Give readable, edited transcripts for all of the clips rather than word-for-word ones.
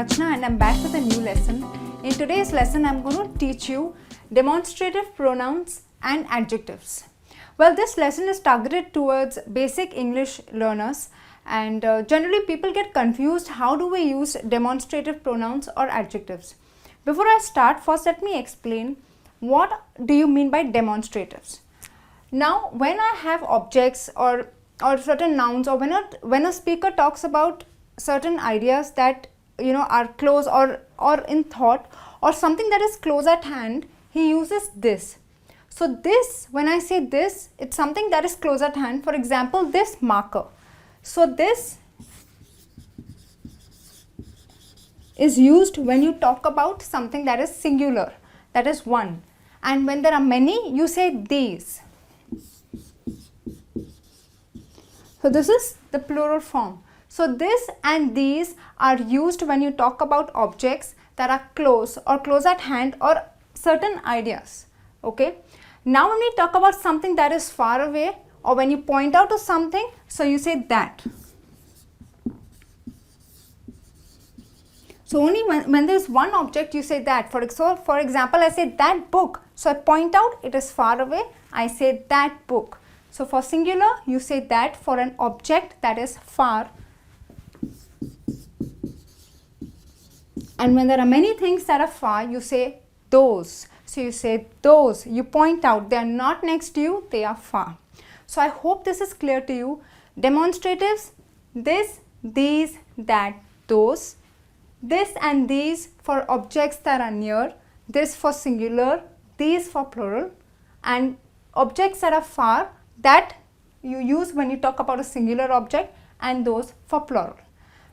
Rachna and I'm back with a new lesson. In today's lesson, I'm going to teach you demonstrative pronouns and adjectives. Well, this lesson is targeted towards basic English learners, and generally people get confused how do we use demonstrative pronouns or adjectives. Before I start, first let me explain what do you mean by demonstratives. Now, when I have objects or certain nouns, or when a speaker talks about certain ideas that are close or in thought, or something that is close at hand, he uses this. So this, when I say this, it's something that is close at hand. For example, this marker. So this is used when you talk about something that is singular, that is one. And when there are many, you say these. So this is the plural form. So this and these are used when you talk about objects that are close or close at hand or certain ideas. Okay. Now when we talk about something that is far away, or when you point out to something, so you say that. So only when there is one object you say that. For example, I say that book. So I point out it is far away, I say that book. So for singular you say that, for an object that is far. And when there are many things that are far, you say those. So you say those, you point out, they are not next to you, they are far. So I hope this is clear to you. Demonstratives, this, these, that, those. This and these for objects that are near, this for singular, these for plural, and objects that are far, that you use when you talk about a singular object, and those for plural.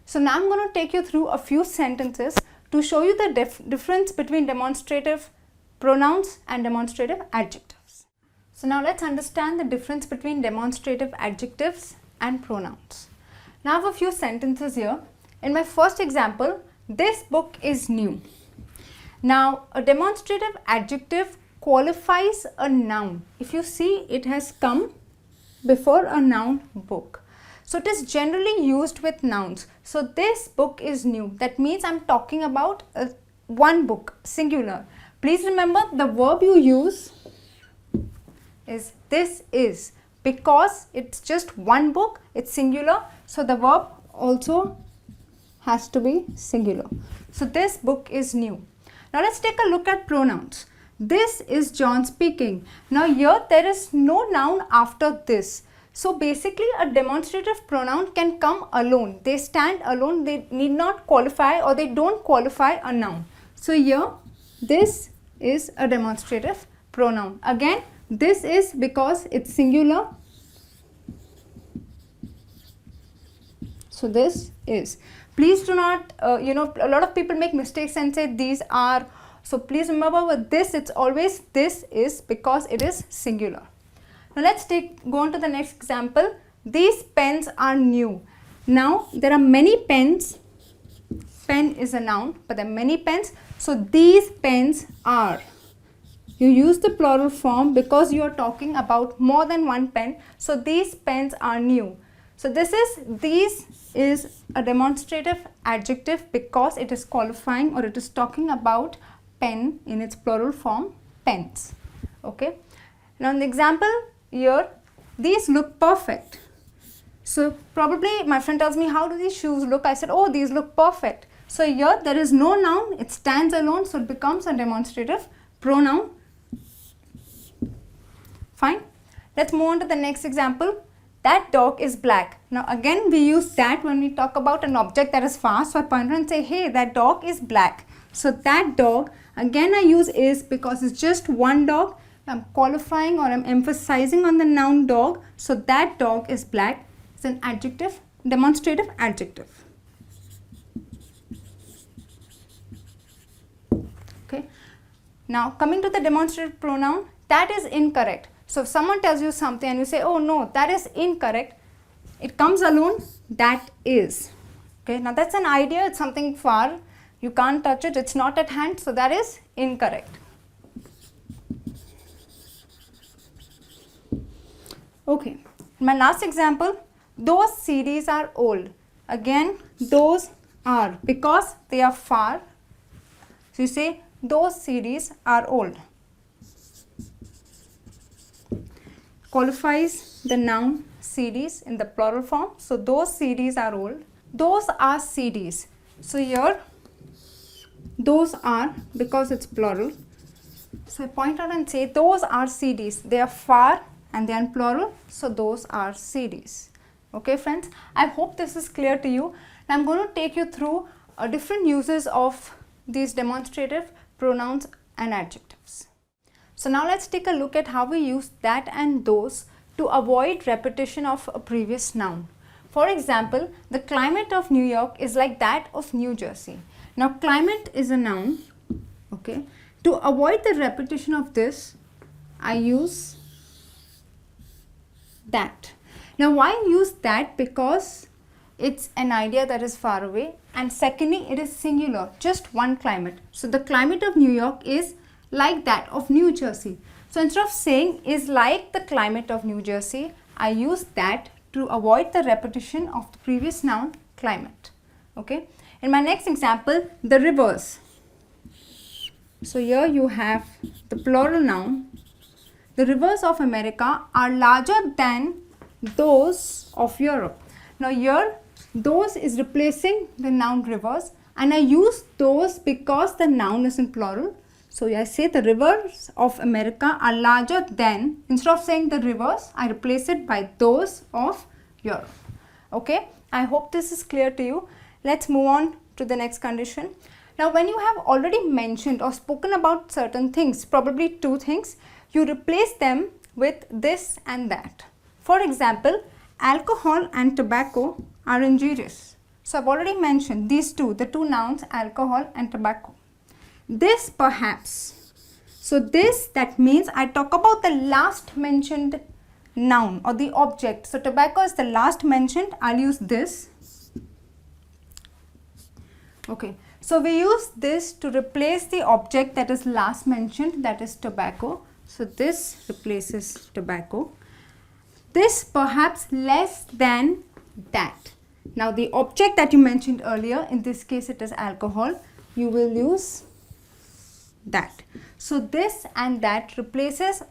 So now I'm going to take you through a few sentences to show you the difference between demonstrative pronouns and demonstrative adjectives. So now let's understand the difference between demonstrative adjectives and pronouns. Now I have a few sentences here. In my first example, this book is new. Now a demonstrative adjective qualifies a noun. If you see, it has come before a noun book. So it is generally used with nouns. So this book is new. That means I'm talking about one book, singular. Please remember the verb you use is this is, because it's just one book, it's singular. So the verb also has to be singular. So this book is new. Now let's take a look at pronouns. This is John speaking. Now here there is no noun after this. So basically a demonstrative pronoun can come alone. They stand alone. They need not qualify, or they don't qualify a noun. So here this is a demonstrative pronoun. Again, this is because it's singular. So this is. Please do not, a lot of people make mistakes and say these are. So please remember with this, it's always this is, because it is singular. Now let's go on to the next example. These pens are new. Now there are many pens. Pen is a noun, but there are many pens. So these pens are. You use the plural form because you are talking about more than one pen. So these pens are new. So these is a demonstrative adjective because it is qualifying, or it is talking about pen in its plural form, pens. Okay. Now in the example here, these look perfect. So probably my friend tells me, how do these shoes look? I said, oh, these look perfect. So here there is no noun, it stands alone, so it becomes a demonstrative pronoun. Fine. Let's move on to the next example. That dog is black. Now again we use that when we talk about an object that is far. So I point and say, hey, that dog is black. So that dog, again I use is because it's just one dog. I'm qualifying, or I'm emphasizing on the noun dog. So that dog is black. It's an adjective, demonstrative adjective. Okay. Now coming to the demonstrative pronoun, that is incorrect. So if someone tells you something and you say, oh no, that is incorrect, it comes alone, that is. Okay. Now that's an idea, it's something far, you can't touch it, it's not at hand, so that is incorrect. Okay. My last example, those CDs are old. Again, those are, because they are far. So you say those CDs are old. Qualifies the noun CDs in the plural form. So those CDs are old. Those are CDs. So here those are, because it's plural. So I point out and say those are CDs. They are far and they are in plural. So those are CDs. Okay friends, I hope this is clear to you. Now I'm going to take you through different uses of these demonstrative pronouns and adjectives. So now let's take a look at how we use that and those to avoid repetition of a previous noun. For example, the climate of New York is like that of New Jersey. Now climate is a noun, okay. To avoid the repetition of this, I use that. Now why use that? Because it's an idea that is far away, and secondly it is singular, just one climate. So the climate of New York is like that of New Jersey. So instead of saying is like the climate of New Jersey, I use that to avoid the repetition of the previous noun climate. Okay. In my next example, the rivers. So here you have the plural noun. The rivers of America are larger than those of Europe. Now here those is replacing the noun rivers, and I use those because the noun is in plural. So I say the rivers of America are larger than, instead of saying the rivers, I replace it by those of Europe. Okay, I hope this is clear to you. Let's move on to the next condition. Now when you have already mentioned or spoken about certain things, probably two things, you replace them with this and that. For example, alcohol and tobacco are injurious. So I've already mentioned these two, the two nouns alcohol and tobacco. This perhaps. So this, that means I talk about the last mentioned noun or the object. So tobacco is the last mentioned, I'll use this. Okay, so we use this to replace the object that is last mentioned, that is tobacco. So this replaces tobacco. This perhaps less than that. Now the object that you mentioned earlier, in this case it is alcohol, you will use that. So this and that replaces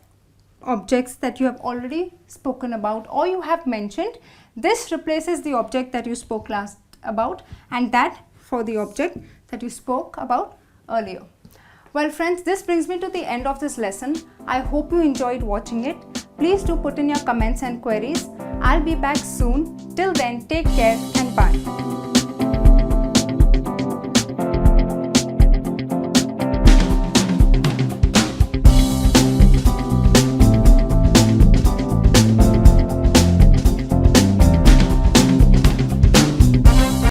objects that you have already spoken about or you have mentioned. This replaces the object that you spoke last about, and that for the object that you spoke about earlier. Well friends, this brings me to the end of this lesson. I hope you enjoyed watching it. Please do put in your comments and queries. I'll be back soon. Till then, take care and bye.